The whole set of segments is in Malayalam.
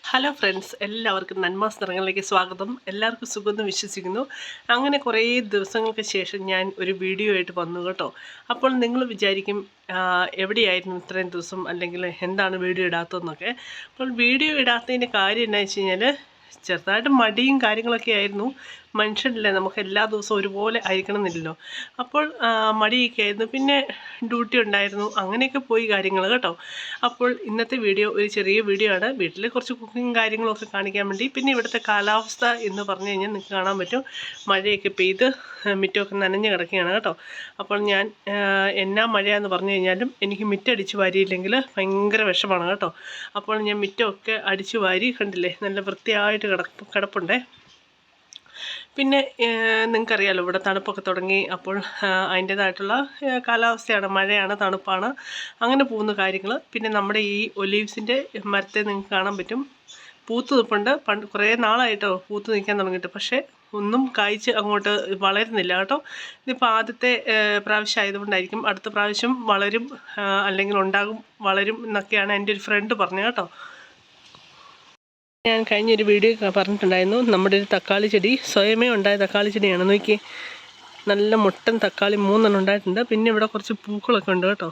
ഹലോ ഫ്രണ്ട്സ്, എല്ലാവർക്കും നന്മാസ് നിറങ്ങളിലേക്ക് സ്വാഗതം. എല്ലാവർക്കും സുഖമെന്ന് വിശ്വസിക്കുന്നു. അങ്ങനെ കുറേ ദിവസങ്ങൾക്ക് ശേഷം ഞാൻ ഒരു വീഡിയോ ആയിട്ട് വന്നു കേട്ടോ. അപ്പോൾ നിങ്ങൾ വിചാരിക്കും എവിടെയായിരുന്നു ഇത്രയും ദിവസം, അല്ലെങ്കിൽ എന്താണ് വീഡിയോ ഇടാത്തതെന്നൊക്കെ. അപ്പോൾ വീഡിയോ ഇടാത്തതിൻ്റെ കാര്യം എന്താണെന്ന് വെച്ച് കഴിഞ്ഞാൽ ചെറുതായിട്ട് മടിയും കാര്യങ്ങളൊക്കെ ആയിരുന്നു. മനുഷ്യനല്ലേ, നമുക്ക് എല്ലാ ദിവസവും ഒരുപോലെ ആയിരിക്കണം എന്നില്ലല്ലോ. അപ്പോൾ മടിയൊക്കെ ആയിരുന്നു, പിന്നെ ഡ്യൂട്ടി ഉണ്ടായിരുന്നു, അങ്ങനെയൊക്കെ പോയി കാര്യങ്ങൾ കേട്ടോ. അപ്പോൾ ഇന്നത്തെ വീഡിയോ ഒരു ചെറിയ വീഡിയോ ആണ്, വീട്ടിൽ കുറച്ച് കുക്കിങ് കാര്യങ്ങളൊക്കെ കാണിക്കാൻ വേണ്ടി. പിന്നെ ഇവിടുത്തെ കാലാവസ്ഥ എന്ന് പറഞ്ഞു കഴിഞ്ഞാൽ നിങ്ങൾക്ക് കാണാൻ പറ്റും, മഴയൊക്കെ പെയ്ത് മിറ്റമൊക്കെ നനഞ്ഞ് കിടക്കുകയാണ് കേട്ടോ. അപ്പോൾ ഞാൻ എന്നാ മഴയാണെന്ന് പറഞ്ഞു കഴിഞ്ഞാലും എനിക്ക് മിറ്റടിച്ച് വാരിയില്ലെങ്കിൽ ഭയങ്കര വിഷമാണ് കേട്ടോ. അപ്പോൾ ഞാൻ മിറ്റമൊക്കെ അടിച്ച് വാരി, കണ്ടില്ലേ നല്ല വൃത്തിയായിട്ട് കിടപ്പുണ്ടേ. പിന്നെ നിങ്ങൾക്കറിയാമല്ലോ, ഇവിടെ തണുപ്പൊക്കെ തുടങ്ങി. അപ്പോൾ അതിൻ്റേതായിട്ടുള്ള കാലാവസ്ഥയാണ്, മഴയാണ്, തണുപ്പാണ്, അങ്ങനെ പോകുന്ന കാര്യങ്ങൾ. പിന്നെ നമ്മുടെ ഈ ഒലീവ്സിൻ്റെ മരത്തെ നിങ്ങൾക്ക് കാണാൻ പറ്റും, പൂത്ത് നിൽപ്പുണ്ട്. കുറേ നാളായിട്ടോ പൂത്ത് നിൽക്കാൻ തുടങ്ങിയിട്ട്, പക്ഷേ ഒന്നും കായ്ച്ച് അങ്ങോട്ട് വളരുന്നില്ല കേട്ടോ. ഇതിപ്പോൾ ആദ്യത്തെ പ്രാവശ്യം ആയതുകൊണ്ടായിരിക്കും. അടുത്ത പ്രാവശ്യം വളരും, അല്ലെങ്കിൽ ഉണ്ടാകും, വളരും എന്നൊക്കെയാണ് എൻ്റെ ഒരു ഫ്രണ്ട് പറഞ്ഞത് കേട്ടോ. ഞാൻ കഴിഞ്ഞൊരു വീഡിയോ പറഞ്ഞിട്ടുണ്ടായിരുന്നു, നമ്മുടെ ഒരു തക്കാളി ചെടി സ്വയമേ ഉണ്ടായ തക്കാളി ചെടിയാണ്. നോക്കി, നല്ല മുട്ടൻ തക്കാളി 3 ഉണ്ടായിട്ടുണ്ട്. പിന്നെ ഇവിടെ കുറച്ച് പൂക്കളൊക്കെ ഉണ്ട് കേട്ടോ.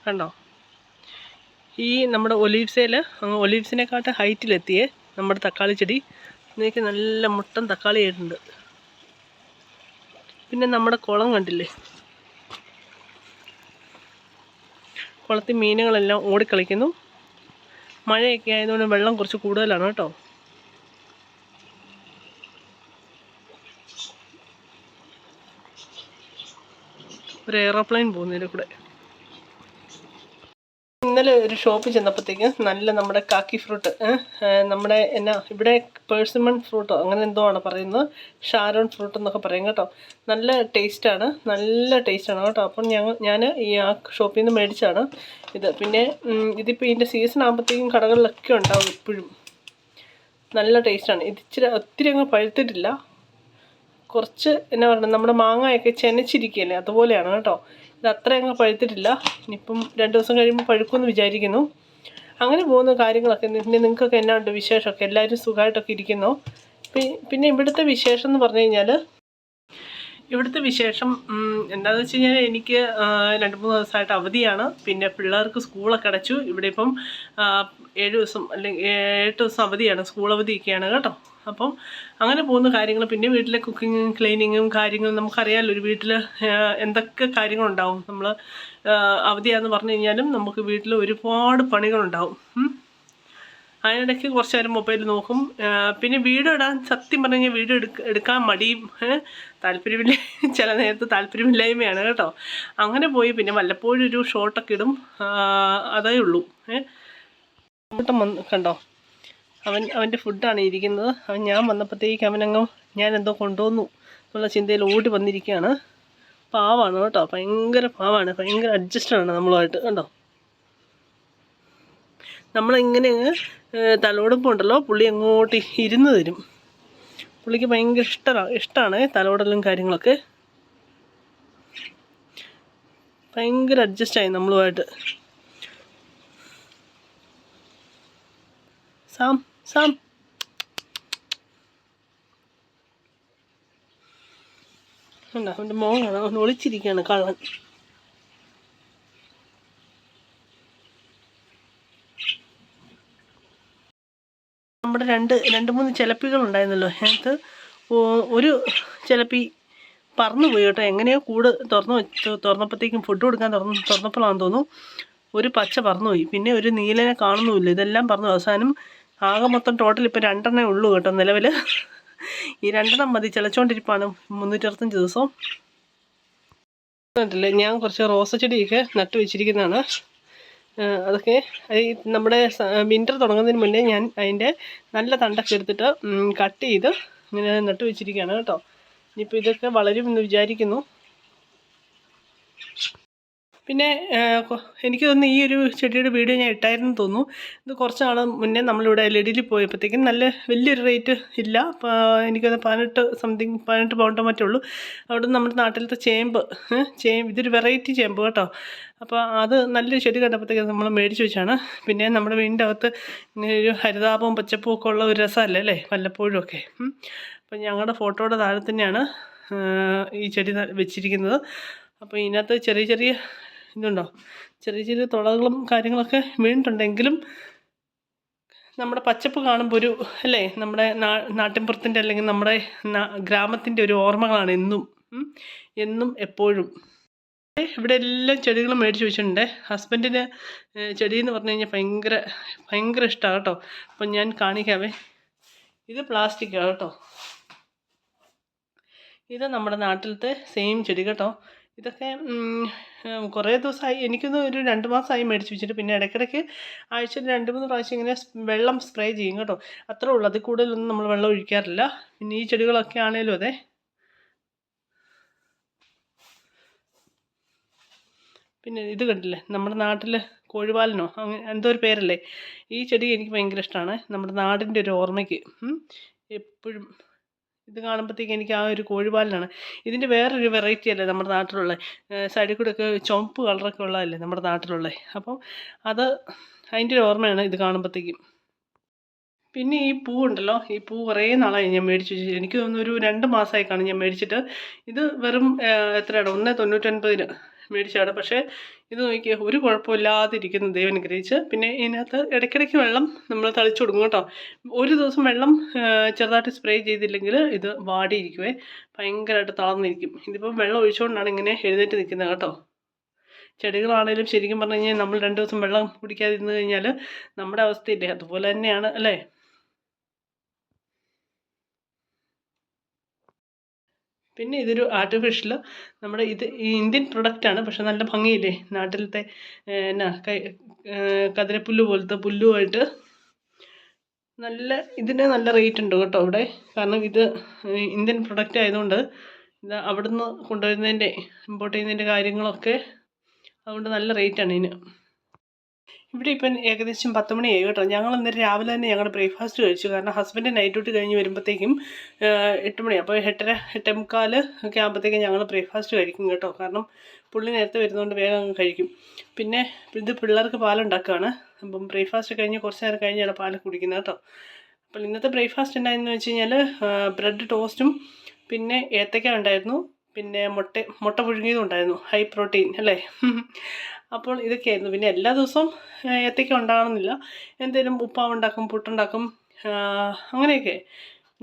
കണ്ടോ, ഈ നമ്മുടെ ഒലീവ്സിനെക്കാട്ട് ഹൈറ്റിലെത്തിയേ നമ്മുടെ തക്കാളി ചെടി. നോക്കി, നല്ല മുട്ടൻ തക്കാളി ആയിട്ടുണ്ട്. പിന്നെ നമ്മുടെ കുളം കണ്ടില്ലേ, കുളത്തിൽ മീനുകളെല്ലാം ഓടിക്കളിക്കുന്നു. മഴയൊക്കെ ആയതുകൊണ്ട് വെള്ളം കുറച്ച് കൂടുതലാണ് കേട്ടോ. ഒരു എയറോപ്ലെയിൻ പോകുന്നതിൻ്റെ കൂടെ. ഇന്നലെ ഒരു ഷോപ്പിൽ ചെന്നപ്പോഴത്തേക്ക് നല്ല നമ്മുടെ കാക്കി ഫ്രൂട്ട്, നമ്മുടെ ഇവിടെ പേഴ്സിമൺ ഫ്രൂട്ടോ അങ്ങനെ എന്തോ ആണ് പറയുന്നത്, ഷാരോൺ ഫ്രൂട്ട് എന്നൊക്കെ പറയും കേട്ടോ. നല്ല ടേസ്റ്റാണ് കേട്ടോ. അപ്പം ഞാൻ ഈ ഷോപ്പിൽ നിന്ന് മേടിച്ചാണ് ഇത്. പിന്നെ ഇതിപ്പോൾ ഇതിൻ്റെ സീസൺ ആകുമ്പോഴത്തേക്കും കടകളിലൊക്കെ ഉണ്ടാവും ഇപ്പോഴും. നല്ല ടേസ്റ്റാണ് ഇത്. ഒത്തിരി അങ്ങ് പഴുത്തിട്ടില്ല, കുറച്ച് എന്നാ പറയുക, നമ്മുടെ മാങ്ങയൊക്കെ ചെനച്ചിരിക്കുകയല്ലേ, അതുപോലെയാണ് കേട്ടോ. ഇത് അത്ര അങ്ങ് പഴുത്തിട്ടില്ല. ഇനിയിപ്പം 2 ദിവസം കഴിയുമ്പോൾ പഴുക്കുമെന്ന് വിചാരിക്കുന്നു. അങ്ങനെ പോകുന്ന കാര്യങ്ങളൊക്കെ. പിന്നെ നിങ്ങൾക്കൊക്കെ എന്നാ ഉണ്ട് വിശേഷമൊക്കെ? എല്ലാവരും സുഖമായിട്ടൊക്കെ ഇരിക്കുന്നോ? പിന്നെ ഇവിടുത്തെ വിശേഷം എന്ന് പറഞ്ഞു കഴിഞ്ഞാൽ, ഇവിടുത്തെ വിശേഷം എന്താണെന്ന് വെച്ച് കഴിഞ്ഞാൽ, എനിക്ക് 2-3 ദിവസമായിട്ട് അവധിയാണ്. പിന്നെ പിള്ളേർക്ക് സ്കൂളൊക്കെ അടച്ചു. ഇവിടെ ഇപ്പം 7 ദിവസം അല്ലെങ്കിൽ 8 ദിവസം അവധിയാണ്, സ്കൂൾ അവധിയൊക്കെയാണ് കേട്ടോ. അപ്പം അങ്ങനെ പോകുന്ന കാര്യങ്ങൾ. പിന്നെ വീട്ടിലെ കുക്കിങ്ങും ക്ലീനിങ്ങും കാര്യങ്ങളും. നമുക്കറിയാമല്ലോ, ഒരു വീട്ടിൽ എന്തൊക്കെ കാര്യങ്ങളുണ്ടാവും. നമ്മൾ അവധിയാണെന്ന് പറഞ്ഞു കഴിഞ്ഞാലും നമുക്ക് വീട്ടിൽ ഒരുപാട് പണികളുണ്ടാവും. അതിനിടയ്ക്ക് കുറച്ച് നേരം മൊബൈൽ നോക്കും. പിന്നെ വീഡിയോ ഇടാൻ സത്യം പറഞ്ഞു കഴിഞ്ഞാൽ വീഡിയോ എടുക്കാൻ മടിയും താല്പര്യമില്ല, ചില നേരത്ത് താല്പര്യമില്ലായ്മയാണ് കേട്ടോ. അങ്ങനെ പോയി പിന്നെ വല്ലപ്പോഴും ഒരു ഷോട്ടൊക്കെ ഇടും, അതേ ഉള്ളൂ. കണ്ടോ, അവൻ്റെ ഫുഡാണ് ഇരിക്കുന്നത്. ഞാൻ വന്നപ്പോഴത്തേക്ക് ഞാൻ എന്തോ കൊണ്ടുവന്നു എന്നുള്ള ചിന്തയിൽ ഓടി വന്നിരിക്കുകയാണ്. പാവാണ് കേട്ടോ, ഭയങ്കര പാവാണ്, ഭയങ്കര അഡ്ജസ്റ്റാണ് നമ്മളുമായിട്ട്. കണ്ടോ, നമ്മളിങ്ങനെ തലോടുമ്പോൾ പുള്ളി അങ്ങോട്ട് ഇരുന്ന് തരും. പുള്ളിക്ക് ഭയങ്കര ഇഷ്ടമാണ് തലോടലും കാര്യങ്ങളൊക്കെ. ഭയങ്കര അഡ്ജസ്റ്റായി നമ്മളുമായിട്ട്. സാം കണ്ടോ, അവൻ്റെ മോനാണ്, അവൻ ഒളിച്ചിരിക്കുകയാണ് കള്ളൻ. നമ്മുടെ 2-3 ചിലപ്പികളുണ്ടായിരുന്നല്ലോ, അതിനകത്ത് ഒരു ചിലപ്പി പറന്നുപോയി കേട്ടോ. എങ്ങനെയോ കൂട് തുറന്നപ്പോഴത്തേക്കും ഫുഡ് കൊടുക്കാൻ തുറന്നപ്പോഴാണെന്ന് തോന്നുന്നു, ഒരു പച്ച പറന്നുപോയി. പിന്നെ ഒരു നീലനെ കാണുന്നുമില്ല. ഇതെല്ലാം പറഞ്ഞു. അവസാനം ആകെ മൊത്തം ടോട്ടൽ ഇപ്പോൾ 2 ഉള്ളൂ കേട്ടോ നിലവിൽ. ഈ 2 മതി, ചിലച്ചോണ്ടിരിപ്പാണ് 365 ദിവസവും. കണ്ടില്ലേ, ഞാൻ കുറച്ച് റോസ ചെടിയൊക്കെ നട്ടു വെച്ചിരിക്കുന്നതാണ്. അതൊക്കെ നമ്മുടെ വിൻ്റർ തുടങ്ങുന്നതിന് മുന്നേ ഞാൻ അതിൻ്റെ നല്ല തണ്ടൊക്കെ എടുത്തിട്ട് കട്ട് ചെയ്ത് ഇങ്ങനെ നട്ടു വെച്ചിരിക്കുകയാണ് കേട്ടോ. ഇനിയിപ്പോൾ ഇതൊക്കെ വളരുമെന്ന് വിചാരിക്കുന്നു. പിന്നെ എനിക്ക് തോന്നുന്നു ഈ ഒരു ചെടിയുടെ വീഡിയോ ഞാൻ ഇട്ടായിരുന്നു തോന്നുന്നു. ഇത് കുറച്ച് നാൾ മുന്നേ നമ്മളിവിടെ ലെഡിയിൽ പോയപ്പോഴത്തേക്കും നല്ല വലിയൊരു റേറ്റ് ഇല്ല. എനിക്കത് 18 പൗണ്ടോ മറ്റേ ഉള്ളൂ. അവിടെ നമ്മുടെ നാട്ടിലത്തെ ചേമ്പ് ഇതൊരു വെറൈറ്റി ചേമ്പ് കേട്ടോ. അപ്പോൾ അത് നല്ലൊരു ചെടി കണ്ടപ്പോഴത്തേക്കും നമ്മൾ മേടിച്ച് വെച്ചാണ്. പിന്നെ നമ്മുടെ വീടിൻ്റെ അകത്ത് ഇങ്ങനെ ഒരു ഹരിതാപവും പച്ചപ്പും ഒക്കെ ഉള്ള ഒരു രസമല്ലേ അല്ലേ വല്ലപ്പോഴും ഒക്കെ. അപ്പം ഞങ്ങളുടെ ഫോട്ടോയുടെ താഴെ തന്നെയാണ് ഈ ചെടി വെച്ചിരിക്കുന്നത്. അപ്പോൾ ഇതിനകത്ത് ചെറിയ ഇതുണ്ടോ, ചെറിയ തുളകളും കാര്യങ്ങളൊക്കെ വീണിട്ടുണ്ടെങ്കിലും നമ്മുടെ പച്ചപ്പ് കാണുമ്പോൾ ഒരു അല്ലേ നമ്മുടെ നാട്ടിൻപുറത്തിൻ്റെ അല്ലെങ്കിൽ നമ്മുടെ ഗ്രാമത്തിൻ്റെ ഒരു ഓർമ്മകളാണ് എന്നും എപ്പോഴും. ഇവിടെ എല്ലാം ചെടികളും മേടിച്ച് വെച്ചിട്ടുണ്ട്. ഹസ്ബൻഡിന് ചെടി എന്ന് പറഞ്ഞു കഴിഞ്ഞാൽ ഭയങ്കര ഇഷ്ടമാണ് കേട്ടോ. അപ്പം ഞാൻ കാണിക്കാവേ. ഇത് പ്ലാസ്റ്റിക്കാണ് കേട്ടോ. ഇത് നമ്മുടെ നാട്ടിലത്തെ സെയിം ചെടി കേട്ടോ. ഇതൊക്കെ കുറേ ദിവസമായി, എനിക്കൊന്ന് ഒരു 2 മാസമായി മേടിച്ച് വെച്ചിട്ട്. പിന്നെ ഇടയ്ക്കിടയ്ക്ക് ആഴ്ചയിൽ 2-3 പ്രാവശ്യം ഇങ്ങനെ വെള്ളം സ്പ്രേ ചെയ്യും കേട്ടോ. അത്രേ ഉള്ളൂ, അതിൽ കൂടുതലൊന്നും നമ്മൾ വെള്ളം ഒഴിക്കാറില്ല. പിന്നെ ഈ ചെടികളൊക്കെ ആണേലും അതെ. പിന്നെ ഇത് കണ്ടില്ലേ, നമ്മുടെ നാട്ടിൽ കോഴിവാലനോ അങ്ങനെ എന്തോ ഒരു പേരല്ലേ. ഈ ചെടി എനിക്ക് ഭയങ്കര ഇഷ്ടമാണ്. നമ്മുടെ നാടിൻ്റെ ഒരു ഓർമ്മയ്ക്ക് എപ്പോഴും ഇത് കാണുമ്പോഴത്തേക്ക് എനിക്ക് ആ ഒരു കോഴിവാലനാണ്. ഇതിൻ്റെ വേറൊരു വെറൈറ്റി അല്ലേ നമ്മുടെ നാട്ടിലുള്ള, സൈഡിൽ കൂടെ ഒക്കെ ചുവപ്പ് കളറൊക്കെ ഉള്ളതല്ലേ നമ്മുടെ നാട്ടിലുള്ള. അപ്പം അതിൻ്റെ ഒരു ഓർമ്മയാണ് ഇത് കാണുമ്പോഴത്തേക്കും. പിന്നെ ഈ പൂ ഉണ്ടല്ലോ, ഈ പൂ കുറേ നാളായി ഞാൻ മേടിച്ച് വെച്ചിട്ട്. എനിക്ക് തോന്നുന്നു ഒരു 2 മാസമായി കാണും ഞാൻ മേടിച്ചിട്ട്. ഇത് വെറും എത്രയാണ് 1,99 മേടിച്ചാണ്. പക്ഷേ ഇത് നോക്കിയ ഒരു കുഴപ്പമില്ലാതിരിക്കുന്നു, ദൈവം അനുഗ്രഹിച്ച്. പിന്നെ ഇതിനകത്ത് ഇടയ്ക്കിടയ്ക്ക് വെള്ളം നമ്മൾ തളിച്ചു കൊടുക്കും കേട്ടോ. ഒരു ദിവസം വെള്ളം ചെറുതായിട്ട് സ്പ്രേ ചെയ്തില്ലെങ്കിൽ ഇത് വാടിയിരിക്കുവേ, ഭയങ്കരമായിട്ട് തളർന്നിരിക്കും. ഇതിപ്പം വെള്ളം ഒഴിച്ചുകൊണ്ടാണ് ഇങ്ങനെ എഴുന്നേറ്റ് നിൽക്കുന്നത് കേട്ടോ. ചെടികളാണേലും ശരിക്കും പറഞ്ഞു കഴിഞ്ഞാൽ നമ്മൾ 2 ദിവസം വെള്ളം കുടിക്കാതിരുന്ന് കഴിഞ്ഞാൽ നമ്മുടെ അവസ്ഥയില്ലേ അതുപോലെ തന്നെയാണ് അല്ലേ. പിന്നെ ഇതൊരു ആർട്ടിഫിഷ്യൽ നമ്മുടെ ഈ ഇന്ത്യൻ പ്രൊഡക്റ്റാണ്. പക്ഷെ നല്ല ഭംഗിയില്ലേ, നാട്ടിലത്തെ കതിരപ്പുല്ല് പോലത്തെ പുല്ലുമായിട്ട് ഇതിന് നല്ല റേറ്റ് ഉണ്ട് കേട്ടോ ഇവിടെ. കാരണം ഇത് ഇന്ത്യൻ പ്രൊഡക്റ്റ് ആയതുകൊണ്ട് ഇത് അവിടുന്ന് കൊണ്ടുവരുന്നതിൻ്റെ ഇമ്പോർട്ട് ചെയ്യുന്നതിൻ്റെ കാര്യങ്ങളൊക്കെ അതുകൊണ്ട് നല്ല റേറ്റാണ് ഇതിന്. ഇവിടെ ഇപ്പം ഏകദേശം 10 മണിയായി കേട്ടോ. ഞങ്ങൾ ഇന്നലെ രാവിലെ തന്നെ ഞങ്ങളുടെ ബ്രേക്ക്ഫാസ്റ്റ് കഴിച്ചു. കാരണം ഹസ്ബൻഡ് നൈറ്റ് ഡ്യൂട്ടി കഴിഞ്ഞ് വരുമ്പോഴത്തേക്കും 8 മണി, അപ്പോൾ 8:45 ഒക്കെ ആകുമ്പോഴത്തേക്കും ഞങ്ങൾ ബ്രേക്ക്ഫാസ്റ്റ് കഴിക്കും കേട്ടോ. കാരണം പുള്ളി നേരത്തെ വരുന്നതുകൊണ്ട് വേഗം അങ്ങ് കഴിക്കും. പിന്നെ ഇത് പിള്ളേർക്ക് പാലുണ്ടാക്കുകയാണ്. അപ്പം ബ്രേക്ക്ഫാസ്റ്റ് കഴിഞ്ഞ് കുറച്ച് നേരം കഴിഞ്ഞാണ് പാൽ കുടിക്കുന്നത് കേട്ടോ. അപ്പോൾ ഇന്നത്തെ ബ്രേക്ക്ഫാസ്റ്റ് ഉണ്ടായെന്ന് വെച്ച് കഴിഞ്ഞാൽ ബ്രെഡ് ടോസ്റ്റും പിന്നെ ഏത്തക്ക ഉണ്ടായിരുന്നു, പിന്നെ മുട്ട പുഴുങ്ങിയതും ഉണ്ടായിരുന്നു, ഹൈ പ്രോട്ടീൻ അല്ലേ. അപ്പോൾ ഇതൊക്കെയായിരുന്നു. പിന്നെ എല്ലാ ദിവസവും ഏത്തയ്ക്ക ഉണ്ടാകണമെന്നില്ല, എന്തെങ്കിലും ഉപ്പാവുണ്ടാക്കും, പുട്ടുണ്ടാക്കും, അങ്ങനെയൊക്കെ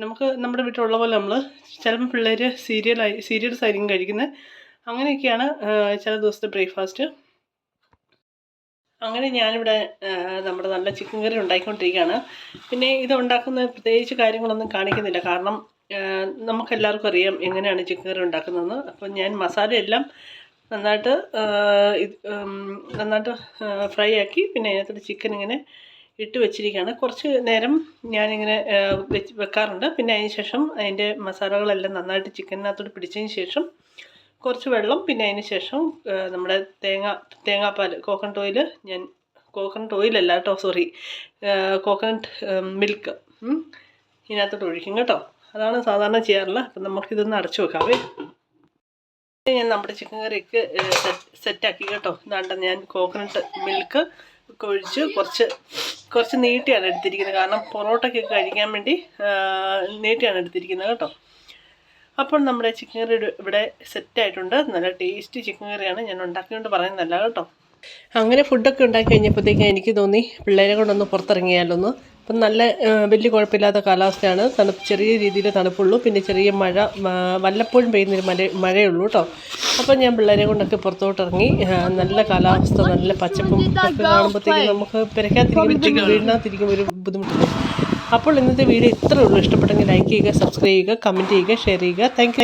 നമുക്ക് നമ്മുടെ വീട്ടിലുള്ള പോലെ. നമ്മൾ ചിലപ്പോൾ പിള്ളേർ സീരിയൽസ് ആയിരിക്കും കഴിക്കുന്നത്. അങ്ങനെയൊക്കെയാണ് ചില ദിവസത്തെ ബ്രേക്ക്ഫാസ്റ്റ്. അങ്ങനെ ഞാനിവിടെ നമ്മുടെ നല്ല ചിക്കൻ കറി ഉണ്ടാക്കിക്കൊണ്ടിരിക്കുകയാണ്. പിന്നെ ഇത് ഉണ്ടാക്കുന്ന പ്രത്യേകിച്ച് കാര്യങ്ങളൊന്നും കാണിക്കുന്നില്ല, കാരണം നമുക്കെല്ലാവർക്കും അറിയാം എങ്ങനെയാണ് ചിക്കൻ കറി ഉണ്ടാക്കുന്നതെന്ന്. അപ്പം ഞാൻ മസാലയെല്ലാം നന്നായിട്ട് ഫ്രൈ ആക്കി പിന്നെ അതിനകത്ത് ചിക്കൻ ഇങ്ങനെ ഇട്ട് വെച്ചിരിക്കുകയാണ്. കുറച്ച് നേരം ഞാനിങ്ങനെ വെക്കാറുണ്ട്. പിന്നെ അതിന് ശേഷം അതിൻ്റെ മസാലകളെല്ലാം നന്നായിട്ട് ചിക്കനകത്തോട്ട് പിടിച്ചതിന് ശേഷം കുറച്ച് വെള്ളം, പിന്നെ അതിന് ശേഷം നമ്മുടെ തേങ്ങാപ്പാൽ, കോക്കനട്ട് ഓയിലല്ല കേട്ടോ, സോറി, കോക്കനട്ട് മിൽക്ക് ഇതിനകത്തോട്ട് ഒഴിക്കും കേട്ടോ. അതാണ് സാധാരണ ചെയ്യാറുള്ളത്. അപ്പം നമുക്കിതൊന്ന് അടച്ചു വെക്കാവേ. ഞാൻ നമ്മുടെ ചിക്കൻ കറിയൊക്കെ സെറ്റാക്കി കേട്ടോ. ഇതാണ്ട് ഞാൻ കോക്കനട്ട് മിൽക്ക് ഒക്കെ ഒഴിച്ച് കുറച്ച് നീട്ടിയാണ് എടുത്തിരിക്കുന്നത്. കാരണം പൊറോട്ടയ്ക്കൊക്കെ കഴിക്കാൻ വേണ്ടി നീട്ടിയാണ് എടുത്തിരിക്കുന്നത് കേട്ടോ. അപ്പോൾ നമ്മുടെ ചിക്കൻ കറി ഇവിടെ സെറ്റായിട്ടുണ്ട്. നല്ല ടേസ്റ്റി ചിക്കൻ കറിയാണ്. ഞാൻ ഉണ്ടാക്കിക്കൊണ്ട് പറയുന്നതല്ല കേട്ടോ. അങ്ങനെ ഫുഡൊക്കെ ഉണ്ടാക്കി കഴിഞ്ഞപ്പോഴത്തേക്കും എനിക്ക് തോന്നി പിള്ളേരെ കൊണ്ടൊന്ന് പുറത്തിറങ്ങിയാലൊന്ന്. അപ്പം നല്ല വലിയ കുഴപ്പമില്ലാത്ത കാലാവസ്ഥയാണ്. ചെറിയ രീതിയിൽ തണുപ്പുള്ളൂ. പിന്നെ ചെറിയ മഴ വല്ലപ്പോഴും പെയ്യുന്നൊരു മഴയുള്ളൂ കേട്ടോ. അപ്പം ഞാൻ പിള്ളേരെ കൊണ്ടൊക്കെ പുറത്തോട്ട് ഇറങ്ങി. നല്ല കാലാവസ്ഥ, നല്ല പച്ചപ്പും ഒക്കെ കാണുമ്പോഴത്തേക്കും നമുക്ക് പെരക്കാതിരിക്കുമ്പോഴത്തേക്കും വീടിനകത്തിരിക്കും ഒരു ബുദ്ധിമുട്ടില്ല. അപ്പോൾ ഇന്നത്തെ വീഡിയോ ഇത്രയേ ഉള്ളൂ. ഇഷ്ടപ്പെട്ടെങ്കിൽ ലൈക്ക് ചെയ്യുക, സബ്സ്ക്രൈബ് ചെയ്യുക, കമൻറ്റ് ചെയ്യുക, ഷെയർ ചെയ്യുക. Thank you.